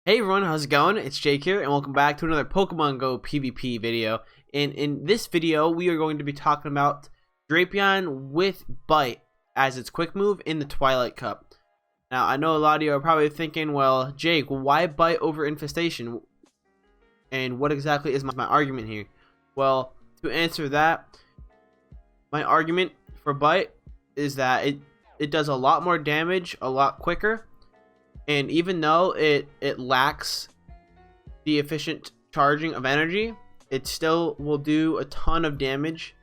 Hey everyone, how's it going? It's Jake here, and welcome back to another Pokemon Go PvP video. And in this video, we are going to be talking about Drapion with Bite as its quick move in the Twilight Cup. Now, I know a lot of you are probably thinking, well, Jake, why Bite over Infestation? And what exactly is my argument here? Well, to answer that, my argument for Bite is that it does a lot more damage a lot quicker. And even though it lacks the efficient charging of energy, it still will do a ton of damage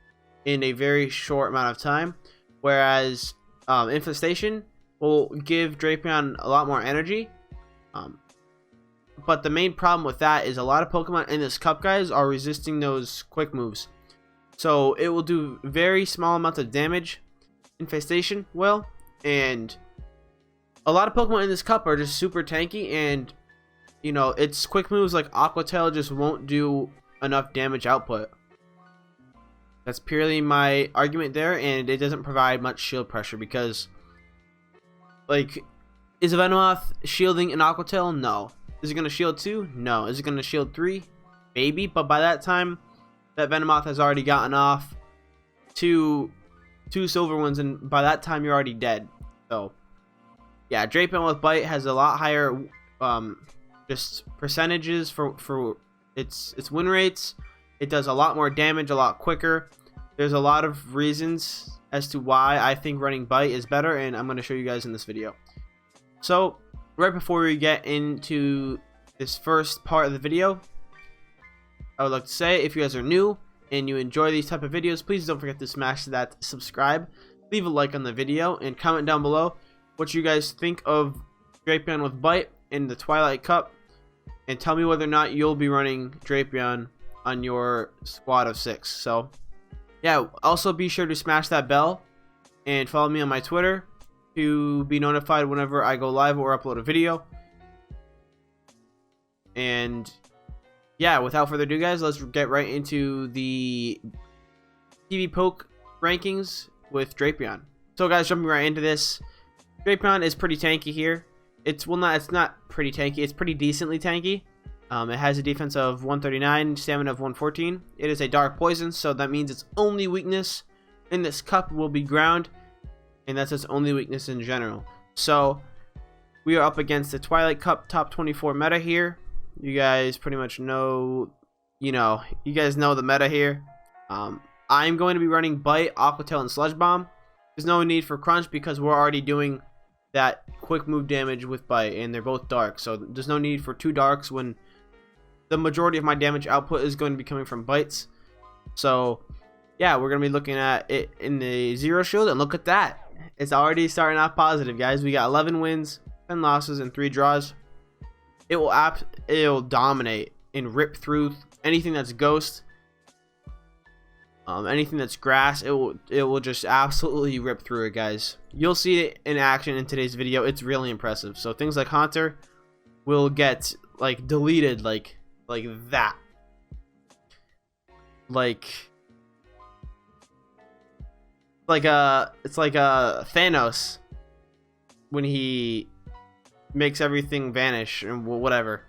in a very short amount of time. Whereas Infestation will give Drapion a lot more energy. But the main problem with that is a lot of Pokemon in this cup, guys, are resisting those quick moves. So it will do very small amounts of damage. Infestation will, and a lot of Pokemon in this cup are just super tanky, and you know, its quick moves like Aqua Tail just won't do enough damage output. That's purely my argument there, and it doesn't provide much shield pressure because, like, is a Venomoth shielding an Aqua Tail? No. Is it going to shield 2? No. Is it going to shield 3? Maybe, but by that time, that Venomoth has already gotten off two silver ones, and by that time you're already dead. So yeah, Drapion with Bite has a lot higher just percentages for its win rates. It does a lot more damage a lot quicker. There's a lot of reasons as to why I think running Bite is better, and I'm going to show you guys in this video. So right before we get into this first part of the video, I would like to say, if you guys are new and you enjoy these type of videos, please don't forget to smash that subscribe, leave a like on the video, and comment down below what you guys think of Drapion with Bite in the Twilight Cup, and tell me whether or not you'll be running Drapion on your squad of 6. So yeah, also be sure to smash that bell and follow me on my Twitter to be notified whenever I go live or upload a video. And yeah, without further ado, guys, let's get right into the PvPoke rankings with Drapion. So guys, jumping right into this, Drapion is pretty tanky here. It's not pretty tanky. It's pretty decently tanky. It has a defense of 139, stamina of 114. It is a dark poison, so that means its only weakness in this cup will be ground, and that's its only weakness in general. So we are up against the Twilight Cup top 24 meta here. You guys pretty much know, you guys know the meta here. I'm going to be running Bite, Aqua Tail, and Sludge Bomb. There's no need for Crunch because we're already doing that quick move damage with Bite, and they're both dark, so there's no need for 2 darks when the majority of my damage output is going to be coming from Bites. So yeah, we're going to be looking at it in the Zero Shield, and look at that, it's already starting off positive, guys. We got 11 wins, 10 losses, and 3 draws. It'll dominate and rip through anything that's ghost, anything that's grass. It will just absolutely rip through it, guys. You'll see it in action in today's video. It's really impressive. So things like Haunter will get like deleted like that, it's like a Thanos when he makes everything vanish and whatever.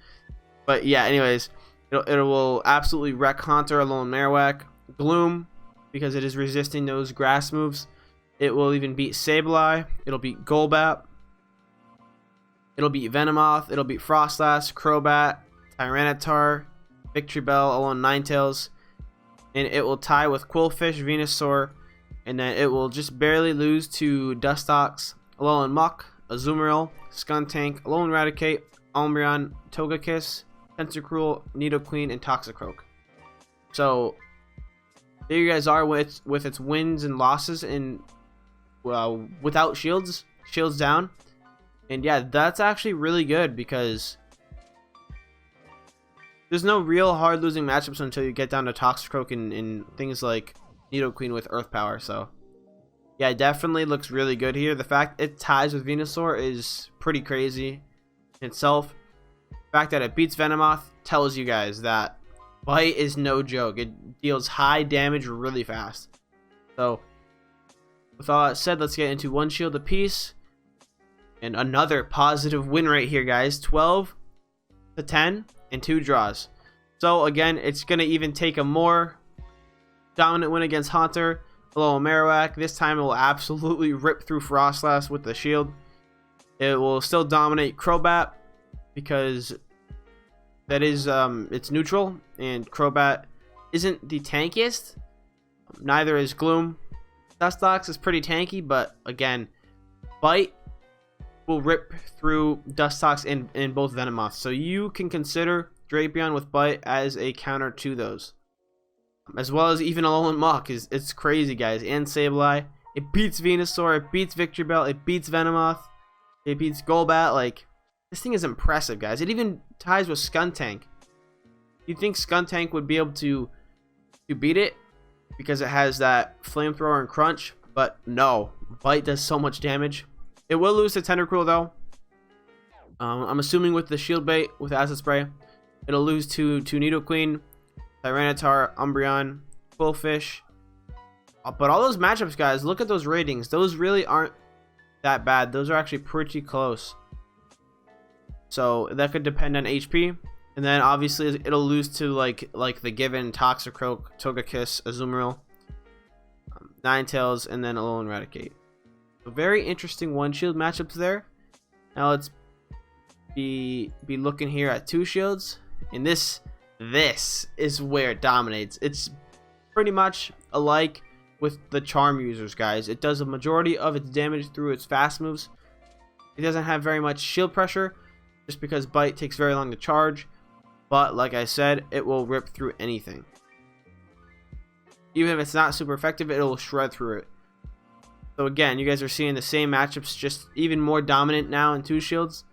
But yeah, anyways, it will absolutely wreck Haunter, Alolan Marowak, Gloom, because it is resisting those grass moves. It will even beat Sableye. It'll beat Golbat. It'll beat Venomoth. It'll beat Frostlass, Crobat, Tyranitar, Victreebel, Alolan Ninetales, and it will tie with Quillfish, Venusaur, and then it will just barely lose to Dustox, Alolan Muck, Azumarill, Skuntank, Alolan Raticate, Umbreon, Togekiss, Tentacruel, Nidoqueen, and Toxicroak. So there you guys are with its wins and losses, and without shields down. And yeah, that's actually really good because there's no real hard losing matchups until you get down to Toxicroak and things like Nidoqueen with Earth Power. So yeah, it definitely looks really good here. The fact it ties with Venusaur is pretty crazy in itself. The fact that it beats Venomoth tells you guys that Bite is no joke. It deals high damage really fast. So with all that said, let's get into one shield apiece. And another positive win rate here, guys. 12 to 10 and 2 draws. So again, it's going to even take a more dominant win against Haunter, Alolan Marowak. This time it will absolutely rip through Frostlass with the shield. It will still dominate Crobat because that is it's neutral, and Crobat isn't the tankiest. Neither is Gloom. Dustox is pretty tanky, but again, Bite will rip through Dustox in both Venomoths. So you can consider Drapion with Bite as a counter to those. As well as even Alolan Muk. It's crazy, guys. And Sableye. It beats Venusaur. It beats Victreebel. It beats Venomoth. It beats Golbat. Like, this thing is impressive, guys. It even ties with Skuntank. You'd think Skuntank would be able to beat it because it has that Flamethrower and Crunch. But no. Bite does so much damage. It will lose to Tentacruel, though. I'm assuming with the Shield Bait, with Acid Spray, it'll lose to Nidoqueen, Tyranitar, Umbreon, Quillfish. But all those matchups, guys, look at those ratings. Those really aren't that bad. Those are actually pretty close. So that could depend on HP. And then obviously it'll lose to like the given Toxicroak, Togekiss, Azumarill, Ninetales, and then Alolan Raticate. So very interesting one shield matchups there. Now let's be looking here at 2 shields. And this is where it dominates. It's pretty much alike with the Charm users, guys. It does a majority of its damage through its fast moves. It doesn't have very much shield pressure, just because Bite takes very long to charge. But like I said, it will rip through anything. Even if it's not super effective, it will shred through it. So again, you guys are seeing the same matchups, just even more dominant now in 2 shields.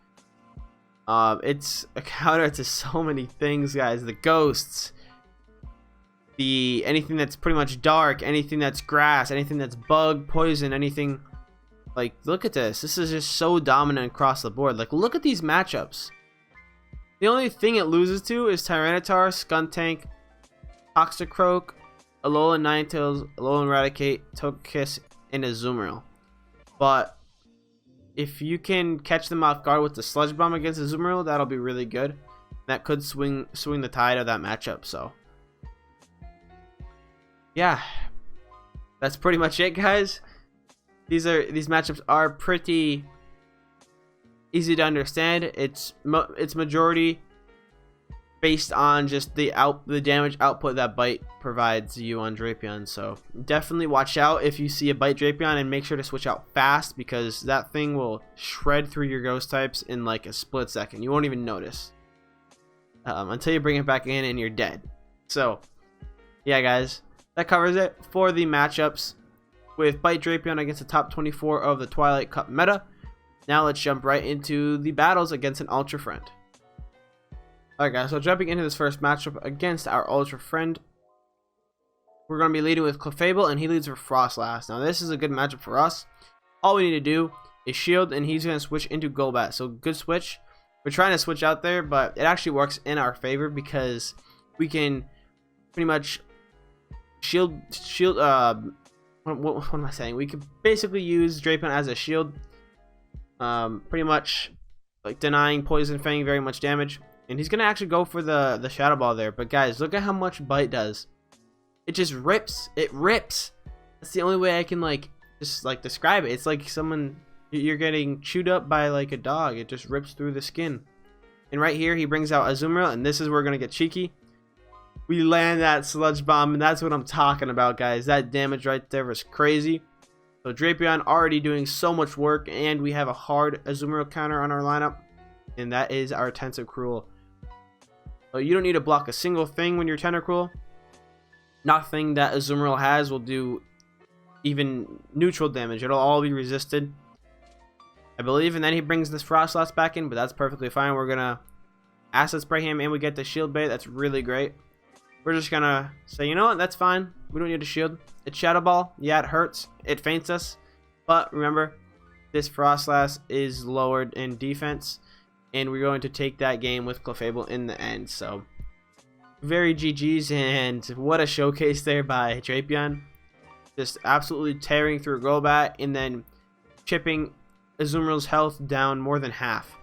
It's a counter to so many things, guys. The ghosts, anything that's pretty much dark, anything that's grass, anything that's bug, poison, anything. Like, look at this. This is just so dominant across the board. Like, look at these matchups. The only thing it loses to is Tyranitar, Skuntank, Toxicroak, Alolan Ninetales, Alolan Raticate, Togekiss, and Azumarill. But if you can catch them off guard with the Sludge Bomb against Azumarill, that'll be really good. That could swing the tide of that matchup. So yeah, that's pretty much it, guys. These matchups are pretty easy to understand. It's majority based on just the damage output that Bite provides you on Drapion. So definitely watch out if you see a Bite Drapion, and make sure to switch out fast, because that thing will shred through your ghost types in like a split second. You won't even notice until you bring it back in and you're dead. So yeah, guys, that covers it for the matchups with Bite Drapion against the top 24 of the Twilight Cup meta. Now let's jump right into the battles against an Ultra Friend. Alright, guys, so jumping into this first matchup against our Ultra Friend, we're going to be leading with Clefable, and he leads for Frostlass. Now this is a good matchup for us. All we need to do is shield, and he's going to switch into Golbat. So good switch. We're trying to switch out there, but it actually works in our favor, because we can pretty much shield what am I saying? We could basically use Drapion as a shield, pretty much like denying Poison Fang very much damage. And he's gonna actually go for the Shadow Ball there. But guys, look at how much Bite does. It just rips. It rips. That's the only way I can just describe it. It's like you're getting chewed up by like a dog. It just rips through the skin. And right here he brings out Azumarill, and this is where we're gonna get cheeky. We land that Sludge Bomb, and that's what I'm talking about, guys. That damage right there was crazy. So Drapion already doing so much work, and we have a hard Azumarill counter on our lineup, and that is our Tentacruel. So you don't need to block a single thing when you're Tentacruel. Nothing that Azumarill has will do even neutral damage. It'll all be resisted, I believe. And then he brings this Frostlass back in, but that's perfectly fine. We're gonna Acid Spray him, and we get the Shield Bait. That's really great. We're just gonna say, you know what, that's fine. We don't need a shield. It's Shadow Ball. Yeah, it hurts. It feints us. But remember, this Frostlass is lowered in defense, and we're going to take that game with Clefable in the end. So very GG's, and what a showcase there by Drapion. Just absolutely tearing through Golbat, and then chipping Azumarill's health down more than half.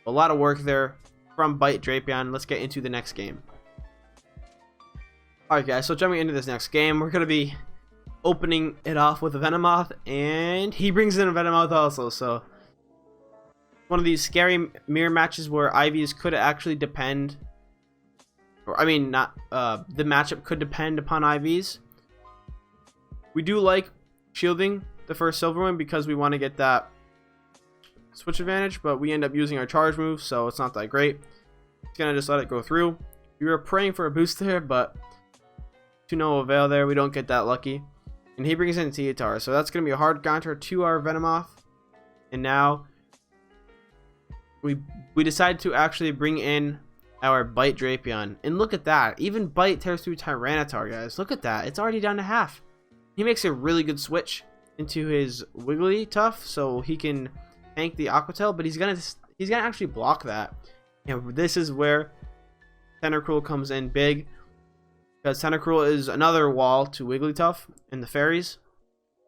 A lot of work there from Bite Drapion. Let's get into the next game. Alright guys, so jumping into this next game, we're going to be opening it off with a Venomoth, and he brings in a Venomoth also. So one of these scary mirror matches where IVs could actually depend, or I mean not, the matchup could depend upon IVs. We do like shielding the first silver one because we want to get that switch advantage, but we end up using our charge move, so it's not that great. It's gonna just let it go through. We were praying for a boost there, but to no avail there. We don't get that lucky. And he brings in Tietar, so that's gonna be a hard counter to our Venomoth. And now we decided to actually bring in our Bite Drapion, and look at that. Even Bite tears through Tyranitar, guys. Look at that. It's already down to half. He makes a really good switch into his Wigglytuff, so he can tank the Aqua Tail, but he's gonna actually block that. And this is where Tentacruel comes in big, because Tentacruel is another wall to Wigglytuff and the fairies.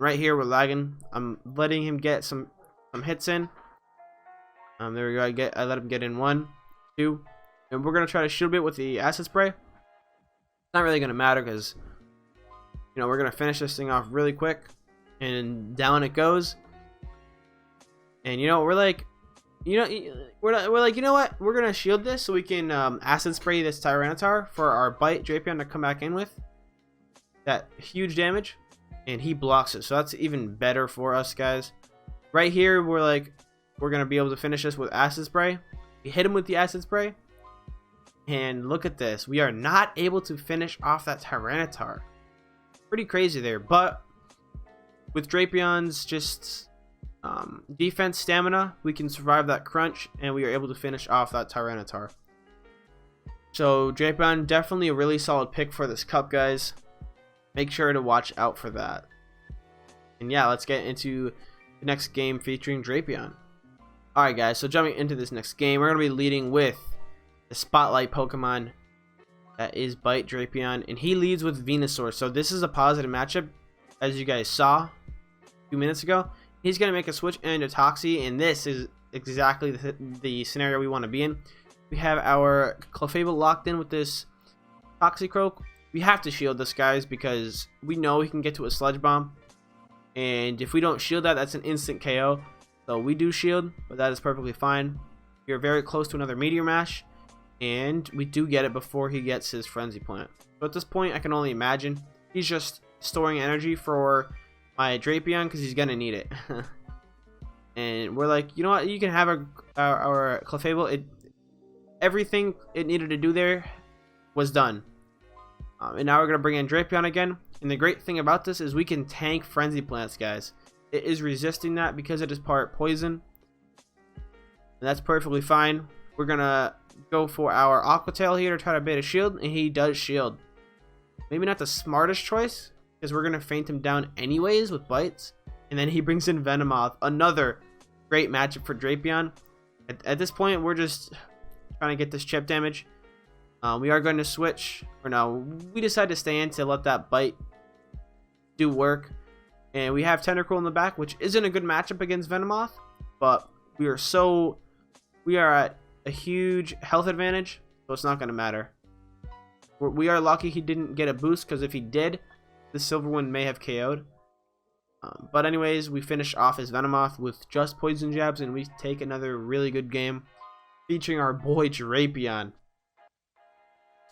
Right here we're lagging. I'm letting him get some hits in. There we go. I let him get in 1, 2, and we're gonna try to shield it with the acid spray. It's not really gonna matter because, you know, we're gonna finish this thing off really quick, and down it goes. And you know, we're like, you know what? We're gonna shield this so we can acid spray this Tyranitar for our Bite Drapion to come back in with that huge damage, and he blocks it. So that's even better for us, guys. Right here, we're gonna be able to finish this with acid spray. We hit him with the acid spray, and look at this. We are not able to finish off that Tyranitar. Pretty crazy there, but with Drapion's just defense stamina, we can survive that crunch, and we are able to finish off that Tyranitar. So Drapion, definitely a really solid pick for this cup, guys. Make sure to watch out for that. And yeah, let's get into the next game featuring Drapion. Alright guys, so jumping into this next game, we're going to be leading with the Spotlight Pokemon. That is Bite Drapion, and he leads with Venusaur. So this is a positive matchup, as you guys saw a few minutes ago. He's going to make a switch into Toxie, and this is exactly the scenario we want to be in. We have our Clefable locked in with this Toxicroak. We have to shield this, guys, because we know he can get to a Sludge Bomb. And if we don't shield that, that's an instant KO. So we do shield, but that is perfectly fine. We're very close to another Meteor Mash, and we do get it before he gets his Frenzy Plant. So at this point, I can only imagine he's just storing energy for my Drapion because he's gonna need it. And we're like, you know what, you can have our Clefable. Everything it needed to do there was done. And now we're gonna bring in Drapion again, and the great thing about this is we can tank Frenzy Plants, guys. It is resisting that because it is part poison, and that's perfectly fine. We're gonna go for our Aqua Tail here to try to bait a shield, and he does shield. Maybe not the smartest choice, because we're going to feint him down anyways with bites. And then he brings in Venomoth. Another great matchup for Drapion. At this point, we're just trying to get this chip damage. We are going to switch. Or no, we decide to stay in to let that bite do work. And we have Tentacruel in the back, which isn't a good matchup against Venomoth. But we are at a huge health advantage, so it's not going to matter. We are lucky he didn't get a boost, because if he did, the silver one may have KO'd. But anyways, we finish off his Venomoth with just poison jabs, and we take another really good game featuring our boy Drapion.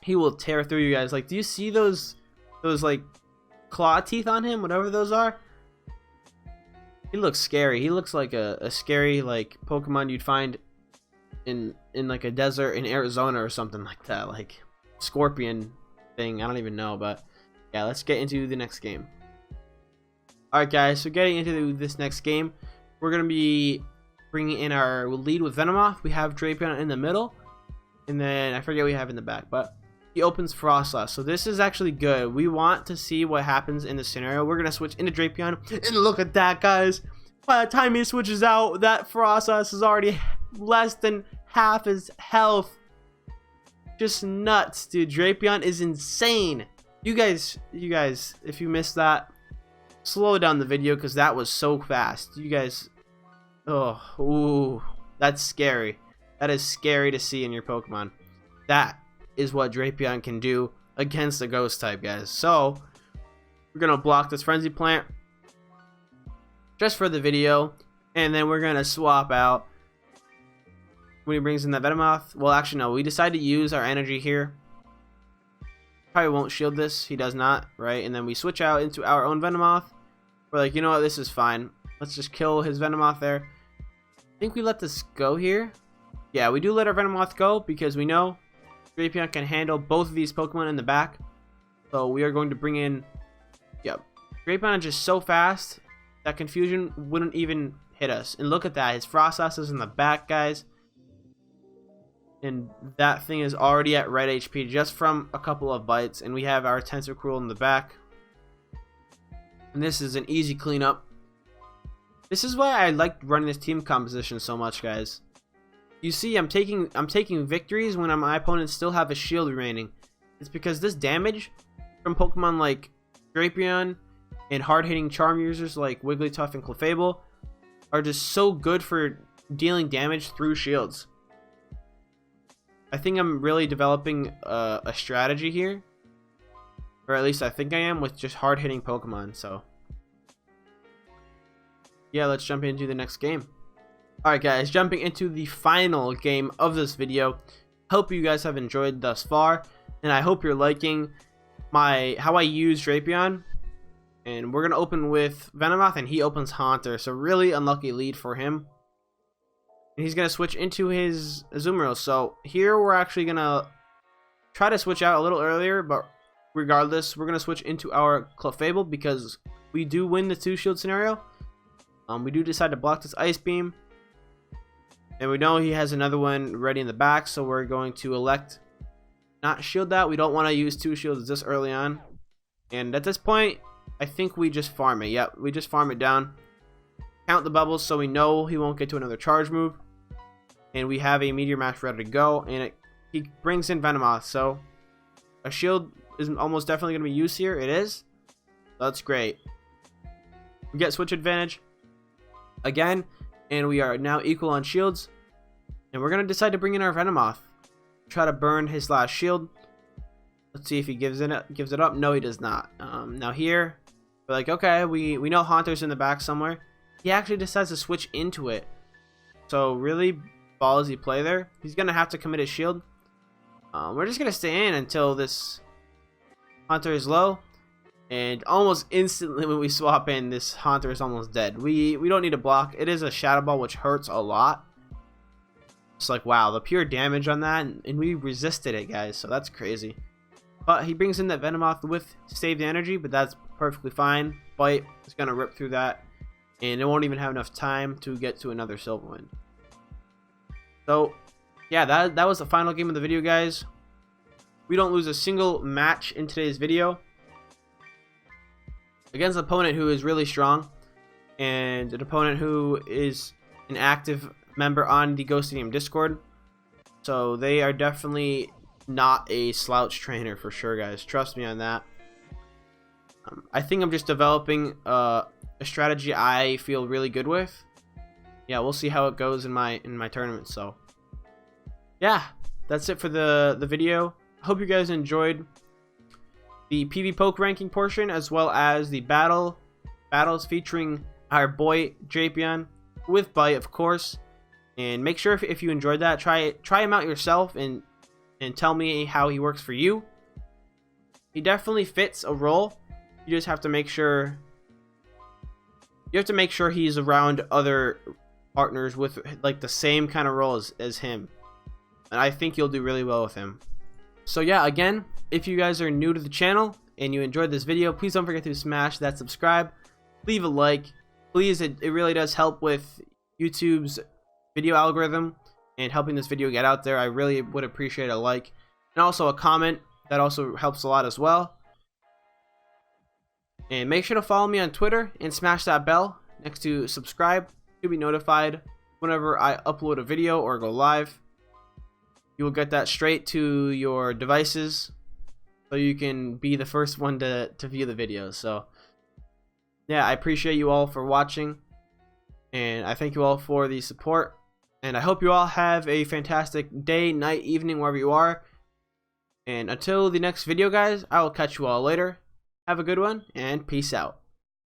He will tear through you guys. Like, do you see those like claw teeth on him, whatever those are? He looks scary. He looks like a scary like Pokemon you'd find in like a desert in Arizona or something like that, like scorpion thing. I don't even know, but yeah, let's get into the next game. Alright guys, so getting into this next game, we're going to be bringing in our lead with Venomoth. We have Drapion in the middle, and then I forget what we have in the back, but he opens Frostlass. So this is actually good. We want to see what happens in this scenario. We're going to switch into Drapion, and look at that, guys. By the time he switches out, that Frostlass is already less than half his health. Just nuts, dude. Drapion is insane. You guys, if you missed that, slow down the video because that was so fast. You guys, oh, ooh, that's scary. That is scary to see in your Pokemon. That is what Drapion can do against a ghost type, guys. So we're gonna block this Frenzy Plant just for the video, and then we're gonna swap out when he brings in that Venomoth. Well, actually no, we decide to use our energy here. Probably won't shield this. He does not, right? And then we switch out into our own Venomoth. We're like, you know what, this is fine. Let's just kill his Venomoth there. I think we let this go here. Yeah, we do let our Venomoth go because we know Drapion can handle both of these Pokemon in the back. So we are going to bring in... Yep. Drapion is just so fast that Confusion wouldn't even hit us. And look at that. His Frostas is in the back, guys. And that thing is already at red HP just from a couple of bites. And we have our Tentacruel in the back. And this is an easy cleanup. This is why I like running this team composition so much, guys. You see, I'm taking victories when my opponents still have a shield remaining. It's because this damage from Pokemon like Drapion and hard-hitting charm users like Wigglytuff and Clefable are just so good for dealing damage through shields. I think I'm really developing a strategy here, or at least I think I am, with just hard-hitting Pokemon. So yeah, let's jump into the next game. Alright guys, jumping into the final game of this video. Hope you guys have enjoyed thus far, and I hope you're liking how I use Drapion. And we're gonna open with Venomoth, and he opens Haunter, so really unlucky lead for him. And he's gonna switch into his Azumarill. So here we're actually gonna try to switch out a little earlier, but regardless, we're gonna switch into our Clefable because we do win the 2-shield scenario. We do decide to block this Ice Beam. And we know he has another one ready in the back, so we're going to elect not shield that. We don't want to use 2 shields this early on. And at this point, I think we just farm it. Yep, we just farm it down. Count the bubbles so we know he won't get to another charge move. And we have a Meteor Mash ready to go. And he brings in Venomoth, so a shield is almost definitely going to be used here. It is. That's great. We get switch advantage again. And we are now equal on shields. And we're going to decide to bring in our Venomoth. Try to burn his last shield. Let's see if he gives it up. No, he does not. Now here, we're like, okay, we know Haunter's in the back somewhere. He actually decides to switch into it. So really ballsy play there. He's going to have to commit his shield. We're just going to stay in until this Haunter is low. And almost instantly when we swap in, this Haunter is almost dead. We don't need a block. It is a Shadow Ball, which hurts a lot. It's like, wow, the pure damage on that. And we resisted it, guys. So that's crazy. But he brings in that Venomoth with saved energy, but that's perfectly fine. Bite is going to rip through that. And it won't even have enough time to get to another Silverwind. So, yeah, that was the final game of the video, guys. We don't lose a single match in today's video against an opponent who is really strong, and an opponent who is an active member on the Ghost Stadium Discord. So they are definitely not a slouch trainer for sure, guys. Trust me on that. I think I'm just developing a strategy I feel really good with. Yeah, we'll see how it goes in my tournament. So yeah, that's it for the video. Hope you guys enjoyed the PvPoke ranking portion, as well as the battles featuring our boy Drapion with Bite, of course. And make sure if you enjoyed that, try him out yourself and tell me how he works for you. He definitely fits a role. You just have to make sure he's around other partners with like the same kind of role as him. And I think you'll do really well with him. So yeah, again, if you guys are new to the channel and you enjoyed this video, please don't forget to smash that subscribe, leave a like, please. It really does help with YouTube's video algorithm and helping this video get out there. I really would appreciate a like and also a comment. That also helps a lot as well. And make sure to follow me on Twitter and smash that bell next to subscribe to be notified whenever I upload a video or go live. You will get that straight to your devices, so you can be the first one to view the videos. So yeah, I appreciate you all for watching, and I thank you all for the support. And I hope you all have a fantastic day, night, evening, wherever you are. And until the next video, guys, I will catch you all later. Have a good one, and peace out.